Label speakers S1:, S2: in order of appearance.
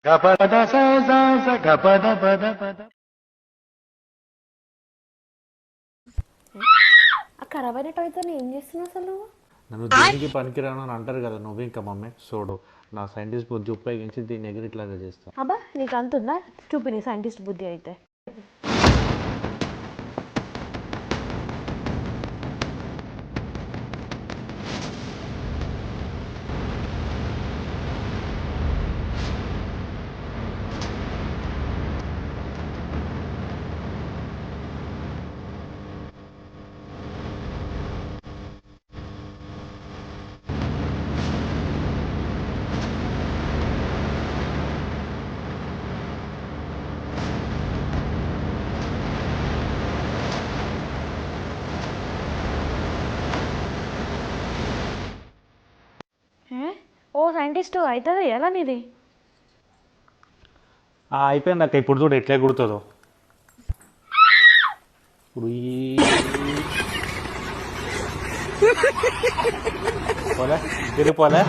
S1: ఆ ఖరాబ్ అయినట్టు అయితే ఏం చేస్తున్నావు అసలు నువ్వు?
S2: నన్ను దేనికి పనికిరాను అని అంటారు కదా, నువ్వు ఇంకా మమ్మీ చూడు, నా సైంటిస్ట్ బుద్ధి ఉపయోగించి దీన్ని ఎగిరిట్లాగా చేస్తా.
S1: అబ్బా నీకు అంతుందా? చూపి నీ సైంటిస్ట్ బుద్ధి అయితే. ఓ సైంటిస్ట్ అవుతుంది ఎలా నీది?
S2: అయిపోయింది అక్క, ఇప్పుడు చూడు ఎట్లా కుడుతుందో. ఇప్పుడు పోలే తిరిగిపోలే.